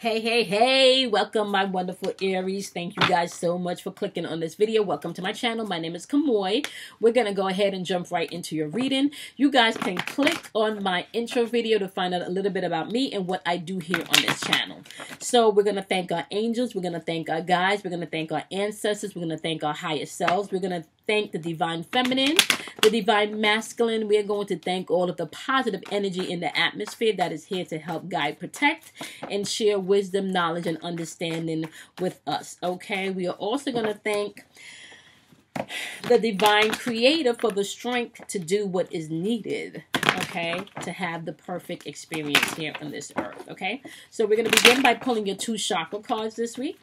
Hey, hey, hey, welcome my wonderful Aries. Thank you guys so much for clicking on this video. Welcome to my channel. My name is Kamoy. We're going to go ahead and jump right into your reading. You guys can click on my intro video to find out a little bit about me and what I do here on this channel. So we're going to thank our angels. We're going to thank our guides. We're going to thank our ancestors. We're going to thank our higher selves. We're going to thank the divine feminine, the divine masculine. We are going to thank all of the positive energy in the atmosphere that is here to help guide, protect, and share wisdom, knowledge, and understanding with us. Okay, we are also going to thank the divine creator for the strength to do what is needed, okay, to have the perfect experience here on this earth. Okay, so we're going to begin by pulling your 2 chakra cards this week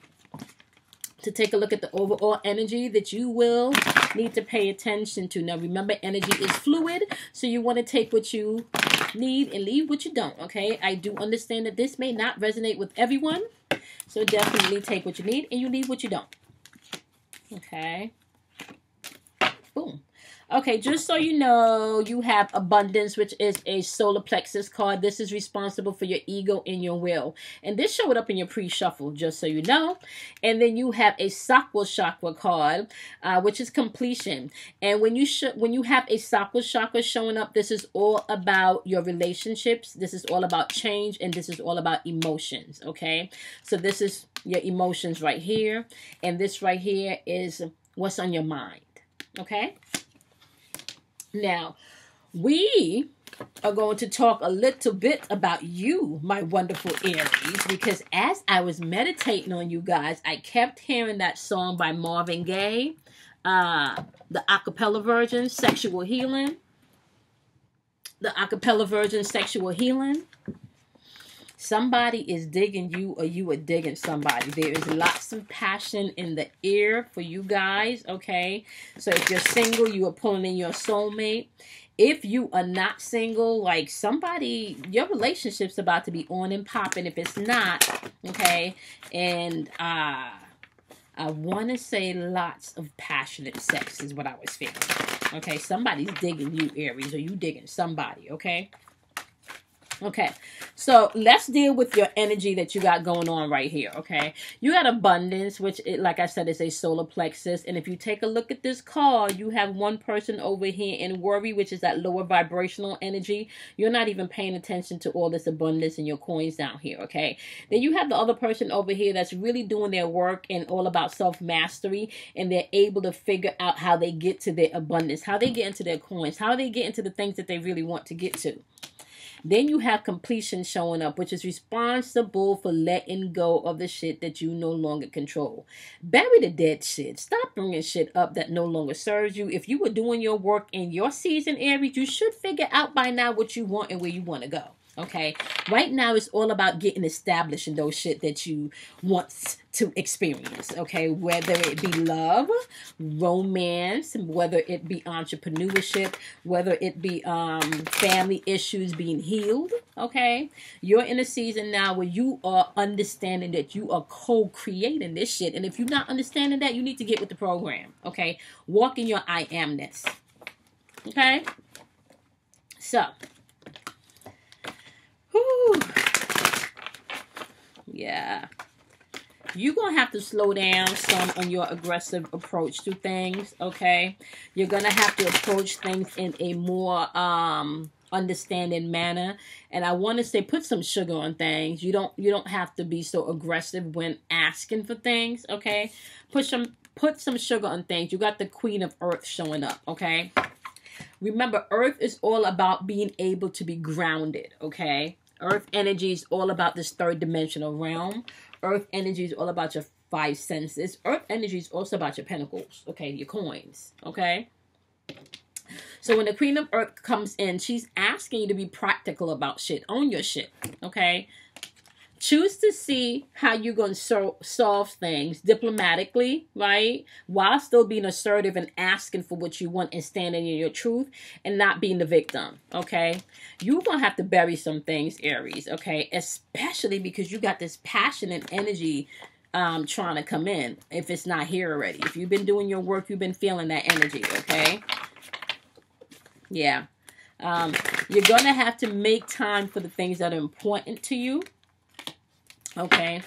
to take a look at the overall energy that you will need to pay attention to. Now, remember, energy is fluid, so you want to take what you need and leave what you don't, okay? I do understand that this may not resonate with everyone, so definitely take what you need and you leave what you don't. Okay. Boom. Okay, just so you know, you have abundance, which is a solar plexus card. This is responsible for your ego and your will. And this showed up in your pre-shuffle, just so you know. And then you have a Sakwa chakra card, which is completion. And when you have a Sakwa chakra showing up, this is all about your relationships. This is all about change, and this is all about emotions, okay? So this is your emotions right here. And this right here is what's on your mind, okay? Now, we are going to talk a little bit about you, my wonderful Aries, because as I was meditating on you guys, I kept hearing that song by Marvin Gaye, the acapella version, Sexual Healing. The acapella version, Sexual Healing. Somebody is digging you, or you are digging somebody. There is lots of passion in the air for you guys, okay? So if you're single, you are pulling in your soulmate. If you are not single, like somebody, your relationship's about to be on and popping if it's not, okay? And I want to say lots of passionate sex is what I was feeling, okay? Somebody's digging you, Aries, or you digging somebody, okay? Okay, so let's deal with your energy that you got going on right here, okay? You got abundance, which, like I said, is a solar plexus. And if you take a look at this card, you have one person over here in worry, which is that lower vibrational energy. You're not even paying attention to all this abundance and your coins down here, okay? Then you have the other person over here that's really doing their work and all about self-mastery. And they're able to figure out how they get to their abundance, how they get into their coins, how they get into the things that they really want to get to. Then you have completion showing up, which is responsible for letting go of the shit that you no longer control. Bury the dead shit. Stop bringing shit up that no longer serves you. If you were doing your work in your season, Aries, you should figure out by now what you want and where you want to go. Okay, right now it's all about getting established in those shit that you want to experience. Okay, whether it be love, romance, whether it be entrepreneurship, whether it be family issues being healed. Okay, you're in a season now where you are understanding that you are co-creating this shit, and if you're not understanding that, you need to get with the program. Okay, walk in your I amness. Okay, so. Whew. Yeah. You're going to have to slow down some on your aggressive approach to things, okay? You're going to have to approach things in a more understanding manner. And I want to say put some sugar on things. You don't have to be so aggressive when asking for things, okay? Put some sugar on things. You got the Queen of Earth showing up, okay? Remember, Earth is all about being able to be grounded, okay? Earth energy is all about this 3rd dimensional realm. Earth energy is all about your 5 senses. Earth energy is also about your pentacles, okay? Your coins, okay? So when the Queen of Earth comes in, she's asking you to be practical about shit. Own your shit, okay? Choose to see how you're going to solve things diplomatically, right? While still being assertive and asking for what you want and standing in your truth and not being the victim, okay? You're going to have to bury some things, Aries, okay? Especially because you got this passion and energy trying to come in if it's not here already. If you've been doing your work, you've been feeling that energy, okay? Yeah. You're going to have to make time for the things that are important to you. Okay.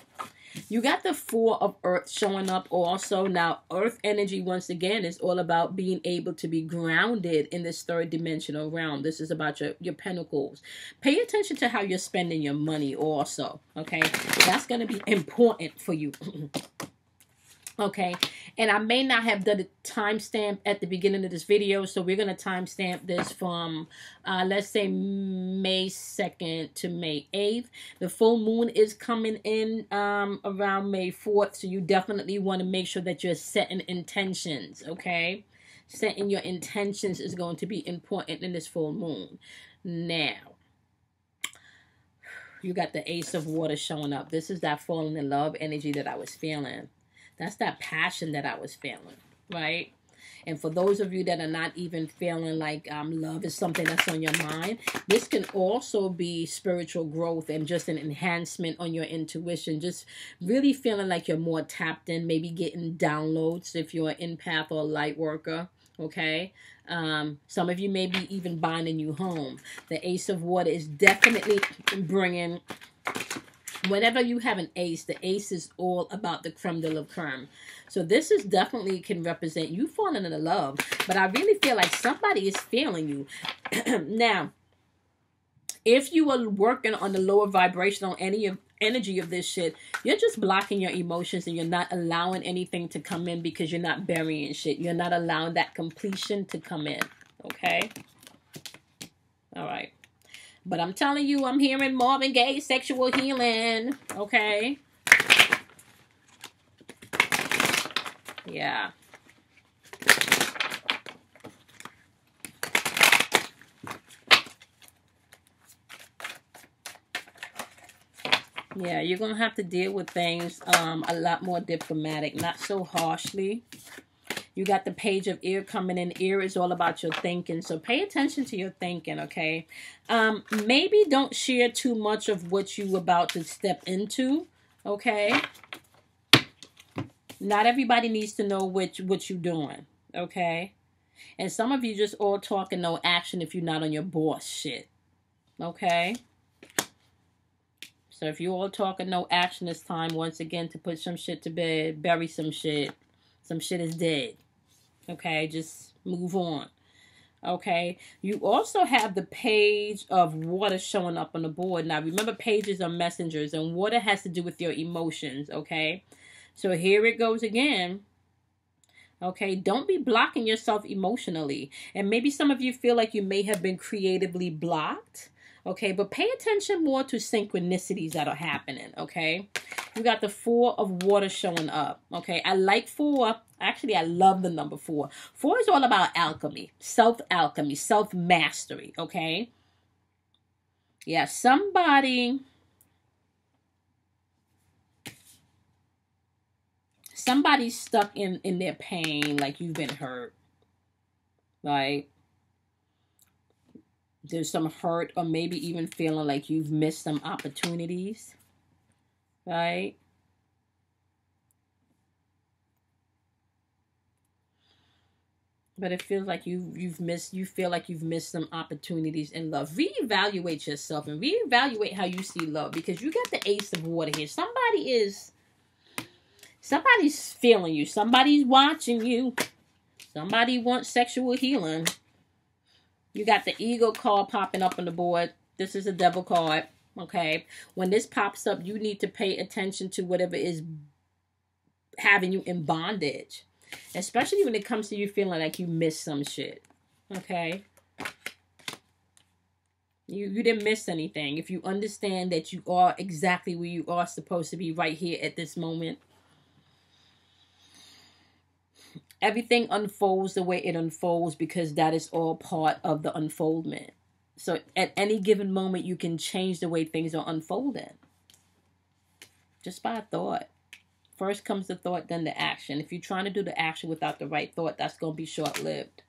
You got the Four of Earth showing up also. Now, Earth energy, once again, is all about being able to be grounded in this third dimensional realm. This is about your pentacles. Pay attention to how you're spending your money also, okay? That's going to be important for you. Okay, and I may not have done a timestamp at the beginning of this video, so we're going to timestamp this from, let's say, May 2nd to May 8th. The full moon is coming in around May 4th, so you definitely want to make sure that you're setting intentions, okay? Setting your intentions is going to be important in this full moon. Now, you got the Ace of Water showing up. This is that falling in love energy that I was feeling. That's that passion that I was feeling, right? And for those of you that are not even feeling like love is something that's on your mind, this can also be spiritual growth and just an enhancement on your intuition. Just really feeling like you're more tapped in, maybe getting downloads if you're an empath or a light worker, okay? Some of you may be even buying a new home. The Ace of Water is definitely bringing... Whenever you have an ace, the ace is all about the creme de la creme. So this is definitely can represent you falling in love. But I really feel like somebody is feeling you. Now, if you are working on the lower vibrational energy of this shit, you're just blocking your emotions and you're not allowing anything to come in because you're not burying shit. You're not allowing that completion to come in. Okay? All right. But I'm telling you, I'm hearing Marvin Gaye, sexual healing. Okay? Yeah. Yeah, you're going to have to deal with things a lot more diplomatic, not so harshly. You got the Page of Ear coming in. Ear is all about your thinking. So pay attention to your thinking, okay? Maybe don't share too much of what you're about to step into, okay? Not everybody needs to know what you're doing, okay? And some of you just all talk and no action if you're not on your boss shit, okay? So if you all talk and no action, it's time once again to put some shit to bed, bury some shit. Some shit is dead. Okay, just move on. Okay, you also have the Page of Water showing up on the board. Now, remember, pages are messengers, and water has to do with your emotions, okay? So here it goes again. Okay, don't be blocking yourself emotionally. And maybe some of you feel like you may have been creatively blocked. Okay, but pay attention more to synchronicities that are happening, okay? You got the Four of Water showing up, okay? I like 4. Actually, I love the number 4. 4 is all about alchemy, self-alchemy, self-mastery, okay? Yeah, somebody's stuck in their pain, like you've been hurt, right? There's some hurt or maybe even feeling like you've missed some opportunities, right? But it feels like you feel like you've missed some opportunities in love. Reevaluate yourself and reevaluate how you see love, because you got the Ace of Water here. Somebody's feeling you. Somebody's watching you. Somebody wants sexual healing. You got the Ego card popping up on the board. This is a Devil card, okay? When this pops up, you need to pay attention to whatever is having you in bondage, especially when it comes to you feeling like you missed some shit, okay? You didn't miss anything. If you understand that you are exactly where you are supposed to be right here at this moment, everything unfolds the way it unfolds because that is all part of the unfoldment. So at any given moment, you can change the way things are unfolding. Just by a thought. First comes the thought, then the action. If you're trying to do the action without the right thought, that's going to be short-lived.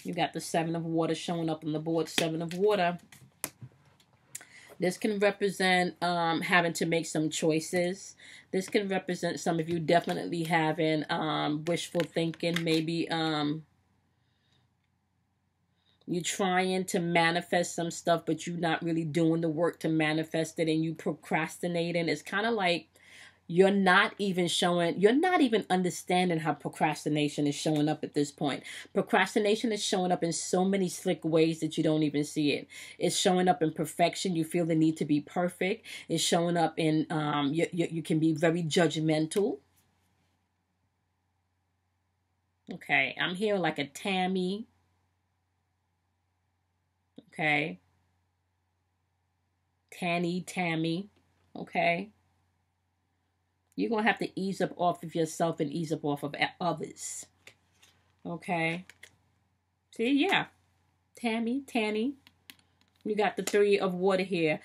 You got the Seven of Water showing up on the board. Seven of Water. This can represent having to make some choices. This can represent some of you definitely having wishful thinking. Maybe You're trying to manifest some stuff, but you're not really doing the work to manifest it, and you procrastinating. It's kind of like you're not even understanding how procrastination is showing up at this point. Procrastination is showing up in so many slick ways that you don't even see it. It's showing up in perfection. You feel the need to be perfect. It's showing up in, you can be very judgmental. Okay, I'm hearing like a Tammy. Okay. Tammy. Okay. You're going to have to ease up off of yourself and ease up off of others. Okay. See, yeah. Tanny. You got the 3 of water here.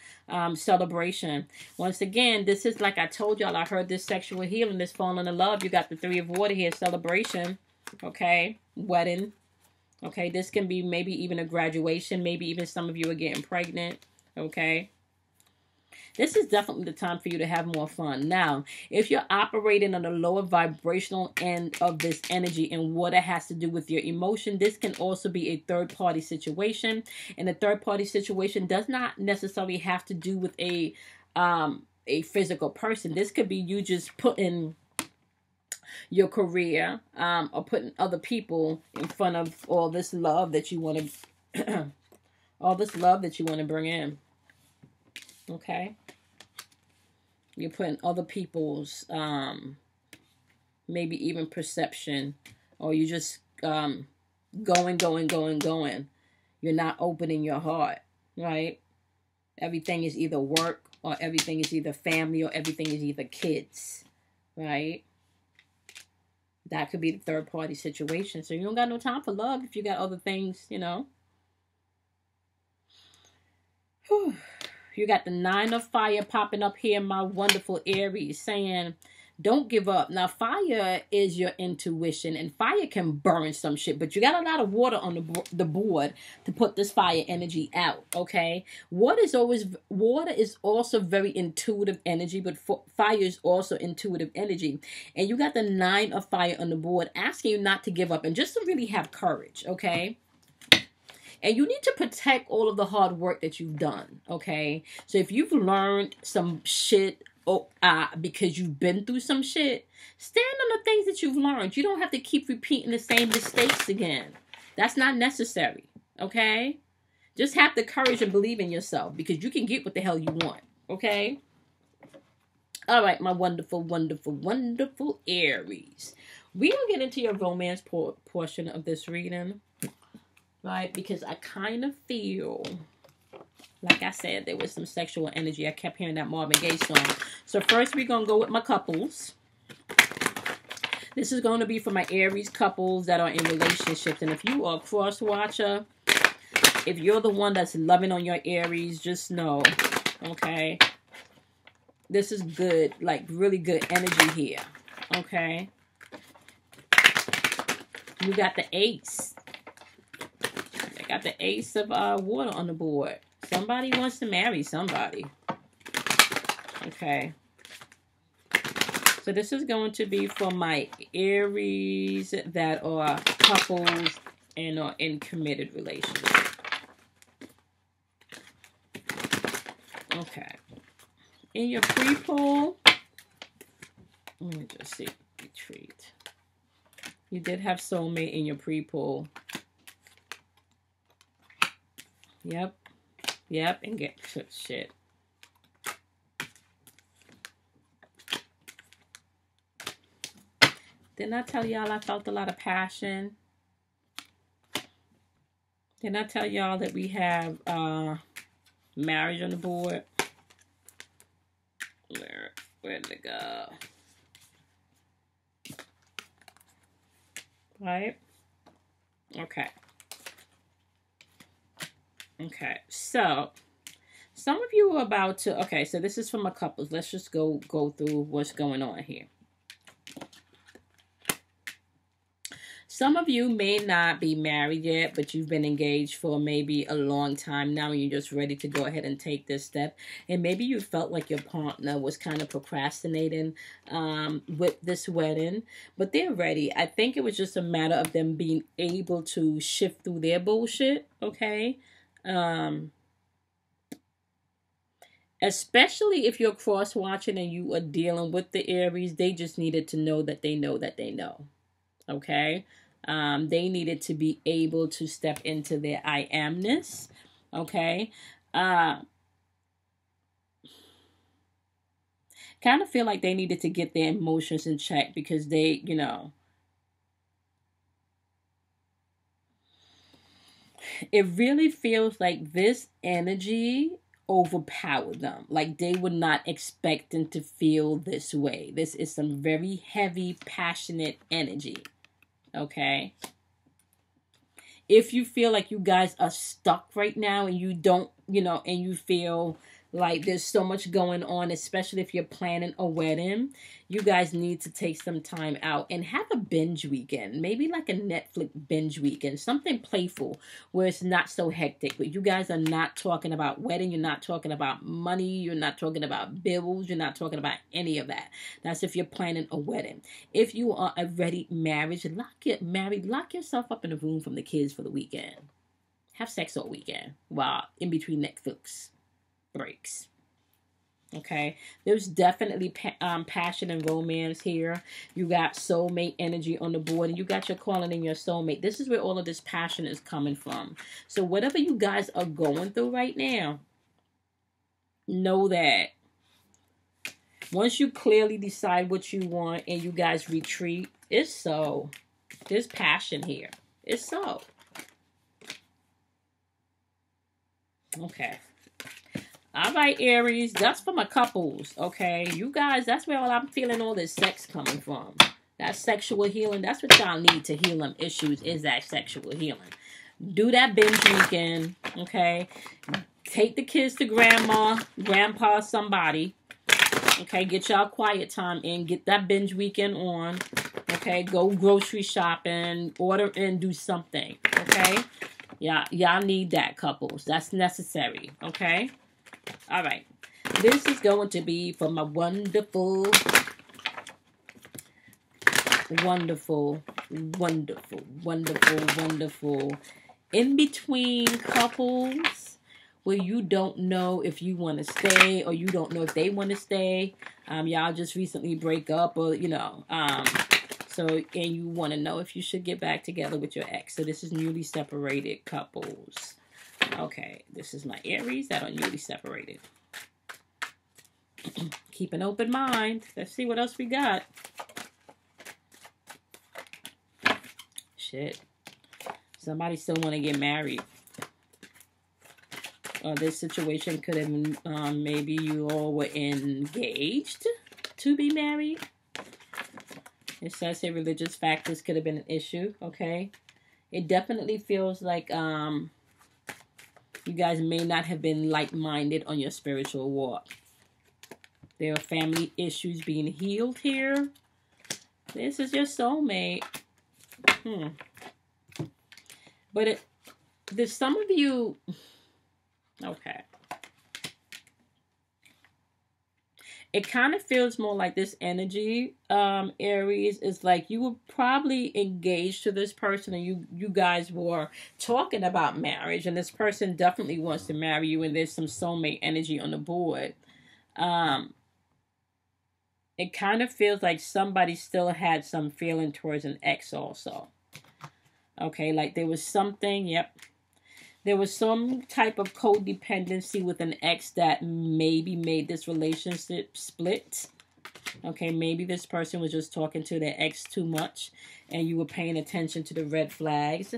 Celebration. Once again, this is like I told y'all. I heard this sexual healing, this falling in love. You got the 3 of water here. Celebration. Okay. Wedding. Okay. This can be maybe even a graduation. Maybe even some of you are getting pregnant. Okay. This is definitely the time for you to have more fun. Now, if you're operating on the lower vibrational end of this energy and water has to do with your emotion, this can also be a third-party situation. And a third-party situation does not necessarily have to do with a physical person. This could be you just putting your career or putting other people in front of all this love that you want to all this love that you want to bring in. Okay. You're putting other people's, maybe even perception, or you just going. You're not opening your heart, right? Everything is either work, or everything is either family, or everything is either kids, right? That could be the third party situation. So you don't got no time for love if you got other things, you know. Whew. You got the 9 of fire popping up here, my wonderful Aries, saying, don't give up. Now, fire is your intuition, and fire can burn some shit, but you got a lot of water on the board to put this fire energy out, okay? Water is also very intuitive energy, but fire is also intuitive energy. And you got the 9 of fire on the board, asking you not to give up and just to really have courage, okay? And you need to protect all of the hard work that you've done, okay? So if you've learned some shit because you've been through some shit, stand on the things that you've learned. You don't have to keep repeating the same mistakes again. That's not necessary, okay? Just have the courage and believe in yourself, because you can get what the hell you want, okay? All right, my wonderful, wonderful, wonderful Aries. We will get into your romance portion of this reading. Right, because I kind of feel, like I said, there was some sexual energy. I kept hearing that Marvin Gaye song. So first we're going to go with my couples. This is going to be for my Aries couples that are in relationships. And if you are a cross-watcher, if you're the one that's loving on your Aries, just know, okay, this is good, like really good energy here, okay? You got the Ace. Got the Ace of water on the board. Somebody wants to marry somebody. Okay. So this is going to be for my Aries that are couples and are in committed relationships. Okay. In your pre-poll, let me just see. Retreat. You did have soulmate in your pre-poll. Yep, and get shit. Didn't I tell y'all I felt a lot of passion? Didn't I tell y'all that we have marriage on the board? Where did it go? Right? Okay. Okay, so some of you are about to, okay, so this is for my couples. Let's just go through what's going on here. Some of you may not be married yet, but you've been engaged for maybe a long time now, and you're just ready to go ahead and take this step. And maybe you felt like your partner was kind of procrastinating with this wedding, but they're ready. I think it was just a matter of them being able to shift through their bullshit, okay? Especially if you're cross-watching and you are dealing with the Aries, they just needed to know that they know that they know. Okay? They needed to be able to step into their I amness. Okay? Kind of feel like they needed to get their emotions in check because they, you know, it really feels like this energy overpowered them. Like they were not expecting to feel this way. This is some very heavy, passionate energy. Okay? If you feel like you guys are stuck right now and you don't, you know, and you feel like there's so much going on, especially if you're planning a wedding, you guys need to take some time out and have a binge weekend. Maybe like a Netflix binge weekend. Something playful where it's not so hectic. But you guys are not talking about wedding. You're not talking about money. You're not talking about bills. You're not talking about any of that. That's if you're planning a wedding. If you are already married, lock yourself up in a room from the kids for the weekend. Have sex all weekend while in between Netflix breaks. Okay, there's definitely passion and romance here. You got soulmate energy on the board, and you got your calling in your soulmate. This is where all of this passion is coming from. So whatever you guys are going through right now, know that once you clearly decide what you want and you guys retreat, it's so. There's passion here. It's so. Okay. All right, Aries, that's for my couples, okay? You guys, that's where I'm feeling all this sex coming from. That sexual healing, that's what y'all need to heal them issues, is that sexual healing. Do that binge weekend, okay? Take the kids to grandma, grandpa, somebody, okay? Get y'all quiet time in. Get that binge weekend on, okay? Go grocery shopping, order and do something, okay? Y'all need that, couples. That's necessary, okay? All right, this is going to be for my wonderful, wonderful, wonderful, wonderful, wonderful in-between couples where you don't know if you want to stay or you don't know if they want to stay. Y'all just recently break up or, you know, and you want to know if you should get back together with your ex. So this is newly separated couples. Okay, this is my Aries that are newly separated. Keep an open mind. Let's see what else we got. Shit. Somebody still want to get married. This situation could have been, maybe you all were engaged to be married. It says here religious factors could have been an issue, okay? It definitely feels like, you guys may not have been like-minded on your spiritual walk. There are family issues being healed here. This is your soulmate. But there's some of you... Okay. It kind of feels more like this energy, Aries, is like you were probably engaged to this person and you guys were talking about marriage, and this person definitely wants to marry you, and there's some soulmate energy on the board. It kind of feels like somebody still had some feeling towards an ex also. Okay, like there was something, yep. There was some type of codependency with an ex that maybe made this relationship split. Okay, maybe this person was just talking to their ex too much and you were paying attention to the red flags.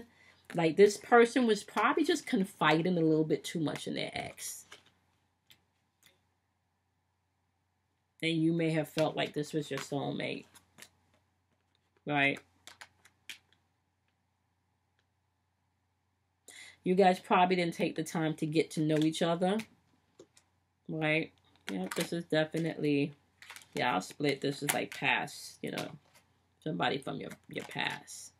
Like this person was probably just confiding a little bit too much in their ex. And you may have felt like this was your soulmate. Right? You guys probably didn't take the time to get to know each other. Right? Yeah, this is definitely... Yeah, I'll split. This is like past, you know, somebody from your past.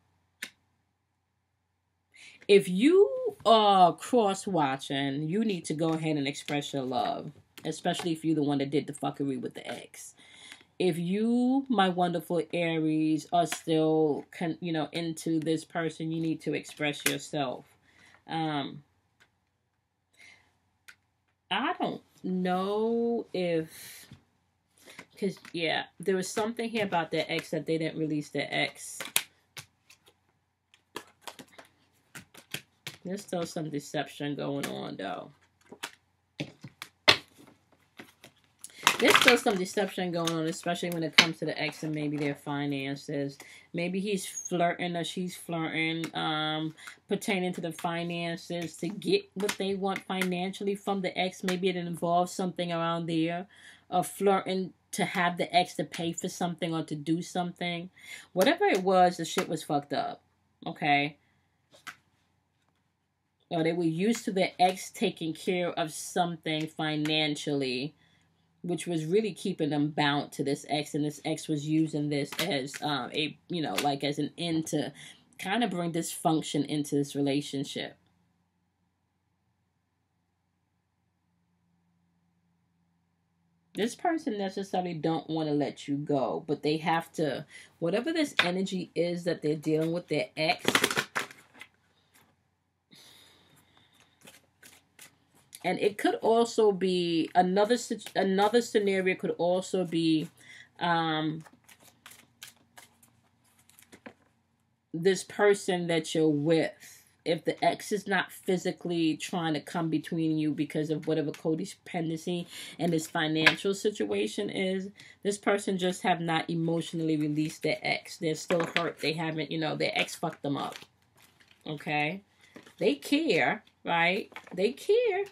If you are cross-watching, you need to go ahead and express your love, especially if you're the one that did the fuckery with the ex. If you, my wonderful Aries, are still, into this person, you need to express yourself. I don't know if, because, yeah, there was something here about their ex that they didn't release their ex. There's still some deception going on, though. There's still some deception going on, especially when it comes to the ex and maybe their finances. Maybe he's flirting or she's flirting, pertaining to the finances to get what they want financially from the ex. Maybe it involves something around there, or flirting to have the ex to pay for something or to do something. Whatever it was, the shit was fucked up. Okay? Or they were used to their ex taking care of something financially, which was really keeping them bound to this ex, and this ex was using this as as an end to kind of bring dysfunction into this relationship. This person necessarily don't want to let you go, but they have to, whatever this energy is that they're dealing with their ex. And it could also be another scenario could also be this person that you're with. If the ex is not physically trying to come between you because of whatever codependency and this financial situation is, this person just have not emotionally released their ex. They're still hurt. They haven't, their ex fucked them up. Okay? They care, right? They care.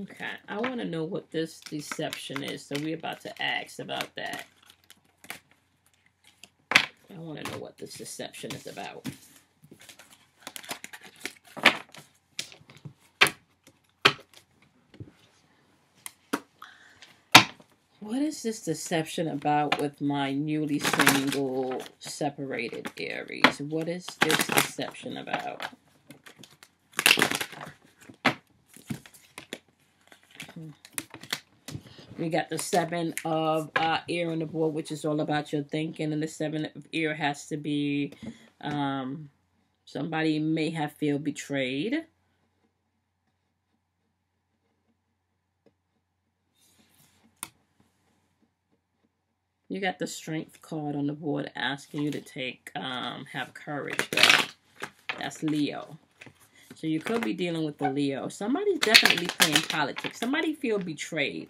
Okay, I want to know what this deception is, so we're about to ask about that. I want to know what this deception is about. What is this deception about with my newly single, separated Aries? What is this deception about? We got the 7 of air on the board, which is all about your thinking. And the 7 of air has to be somebody may have feel betrayed. You got the strength card on the board asking you to have courage. That's Leo. So you could be dealing with the Leo. Somebody's definitely playing politics. Somebody feel betrayed.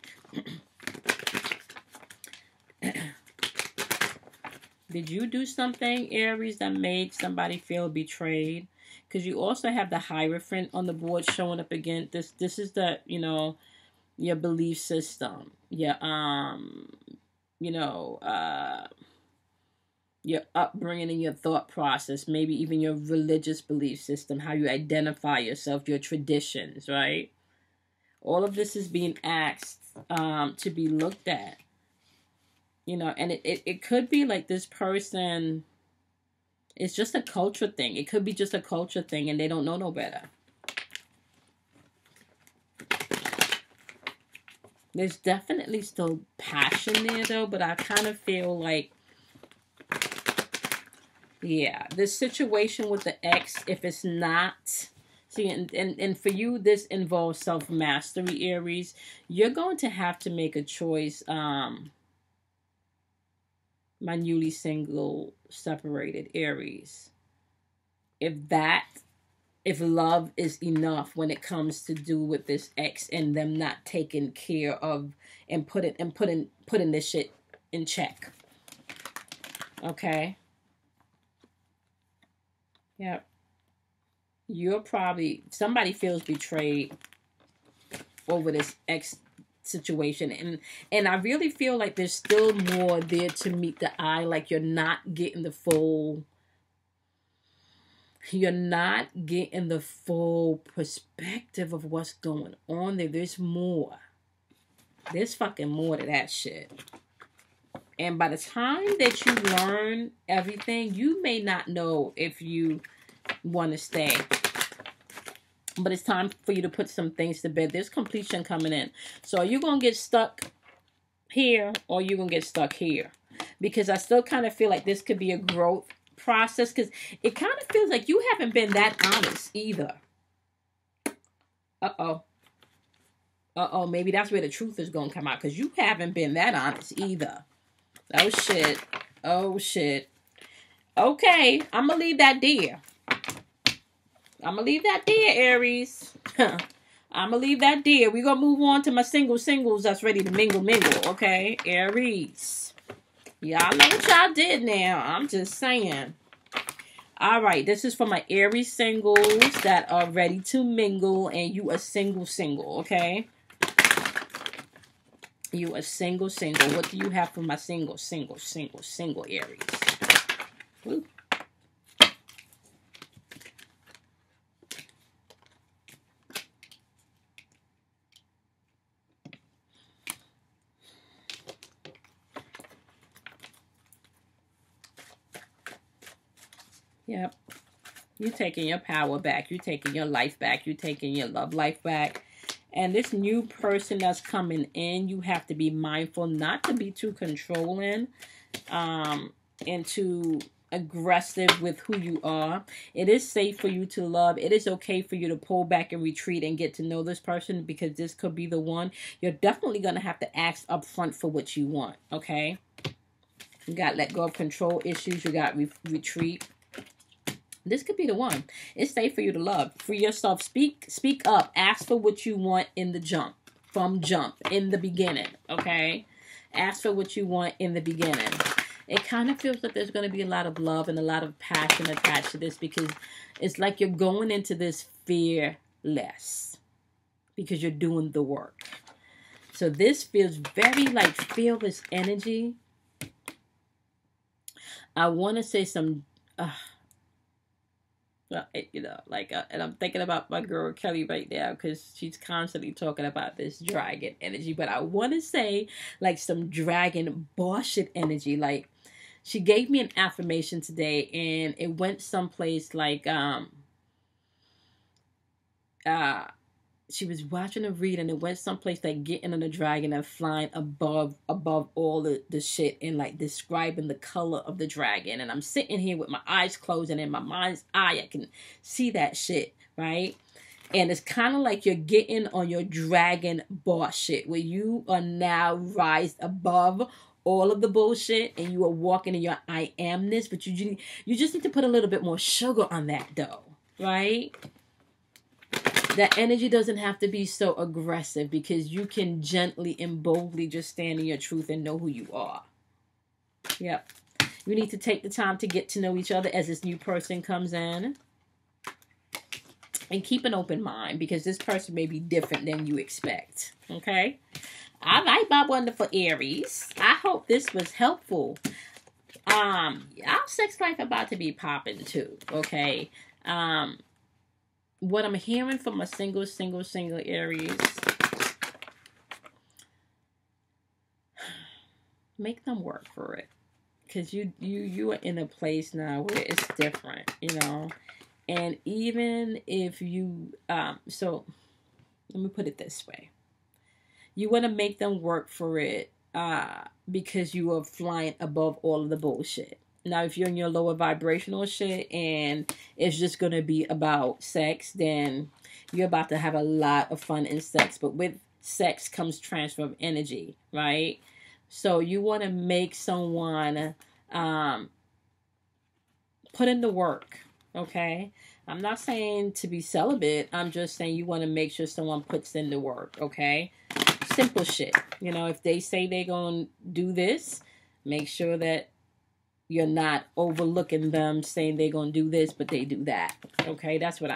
Did you do something, Aries, that made somebody feel betrayed? Because you also have the Hierophant on the board showing up again. This is the, your belief system. Your upbringing and your thought process, maybe even your religious belief system, how you identify yourself, your traditions, right? All of this is being asked to be looked at. And it could be like this person, it's just a culture thing. It could be just a culture thing and they don't know no better. There's definitely still passion there though, but I kind of feel like, yeah, this situation with the ex, if it's not, see, and for you, this involves self-mastery, Aries. You're going to have to make a choice, my newly single, separated Aries. If love is enough when it comes to do with this ex and them not taking care of and putting this shit in check. Okay? Yeah. You're probably, somebody feels betrayed over this ex situation. And I really feel like there's still more there to meet the eye. Like you're not getting the full perspective of what's going on there. There's more. There's fucking more to that shit. And by the time that you learn everything, you may not know if you want to stay. But it's time for you to put some things to bed. There's completion coming in. So are you going to get stuck here or are you going to get stuck here? Because I still kind of feel like this could be a growth process. Because it kind of feels like you haven't been that honest either. Uh-oh. Uh-oh. Maybe that's where the truth is going to come out. Because you haven't been that honest either. Oh, shit. Oh, shit. Okay. I'm going to leave that there. I'm going to leave that there, Aries. I'm going to leave that there. We're going to move on to my singles that's ready to mingle, okay? Aries. Y'all know what y'all did now. I'm just saying. All right. This is for my Aries singles that are ready to mingle. And you are single, okay? You are single. What do you have for my single, Aries? Woo. Yep. You're taking your power back. You're taking your life back. You're taking your love life back. And this new person that's coming in, you have to be mindful not to be too controlling and too aggressive with who you are. It is safe for you to love. It is okay for you to pull back and retreat and get to know this person because this could be the one. You're definitely going to have to ask up front for what you want, okay? You got let go of control issues. You got retreat. This could be the one. It's safe for you to love. Free yourself. Speak up. Ask for what you want in the jump. In the beginning. Okay? Ask for what you want in the beginning. It kind of feels like there's going to be a lot of love and a lot of passion attached to this because it's like you're going into this fearless because you're doing the work. So this feels very like fearless energy. I want to say some... you know, like, and I'm thinking about my girl Kelly right now because she's constantly talking about this dragon energy. But I want to say, like, some dragon bullshit energy. Like, she gave me an affirmation today, and it went someplace like, she was watching a read, and it went someplace like getting on a dragon and flying above all the shit and like describing the color of the dragon. And I'm sitting here with my eyes closed, and in my mind's eye, I can see that shit, right? And it's kind of like you're getting on your dragon boss shit, where you are now rised above all of the bullshit, and you are walking in your I amness. But you just need to put a little bit more sugar on that, though, right? That energy doesn't have to be so aggressive because you can gently and boldly just stand in your truth and know who you are. Yep. You need to take the time to get to know each other as this new person comes in. And keep an open mind because this person may be different than you expect. Okay? All right, my wonderful Aries. I hope this was helpful. Y'all sex life about to be popping too. Okay? What I'm hearing from a single Aries, make them work for it. Because you are in a place now where it's different, you know. And even if you, so let me put it this way. You want to make them work for it because you are flying above all of the bullshit. Now, if you're in your lower vibrational shit and it's just going to be about sex, then you're about to have a lot of fun in sex. But with sex comes transfer of energy, right? So you want to make someone put in the work, okay? I'm not saying to be celibate. I'm just saying you want to make sure someone puts in the work, okay? Simple shit. You know, if they say they're going to do this, make sure that you're not overlooking them saying they're going to do this, but they do that. Okay. That's what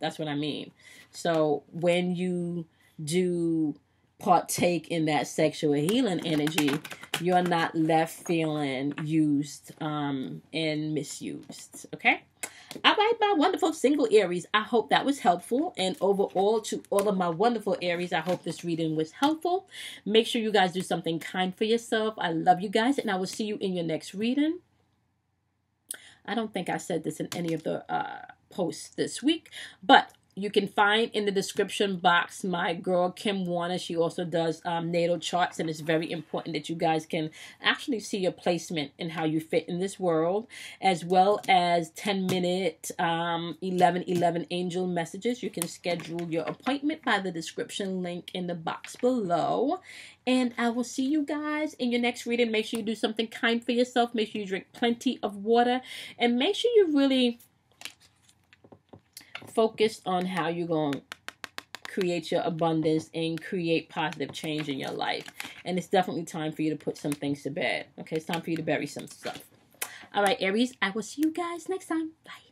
that's what I mean. So when you do partake in that sexual healing energy, you're not left feeling used, and misused. Okay. All right, my wonderful single Aries. I hope that was helpful. And overall, to all of my wonderful Aries, I hope this reading was helpful. Make sure you guys do something kind for yourself. I love you guys, and I will see you in your next reading. I don't think I said this in any of the posts this week, but you can find in the description box my girl Kim Warner. She also does natal charts, and it's very important that you guys can actually see your placement and how you fit in this world, as well as 10-minute 1111 angel messages. You can schedule your appointment by the description link in the box below. And I will see you guys in your next reading. Make sure you do something kind for yourself. Make sure you drink plenty of water, and make sure you really focus on how you're going to create your abundance and create positive change in your life. And it's definitely time for you to put some things to bed. Okay, it's time for you to bury some stuff. All right, Aries, I will see you guys next time. Bye.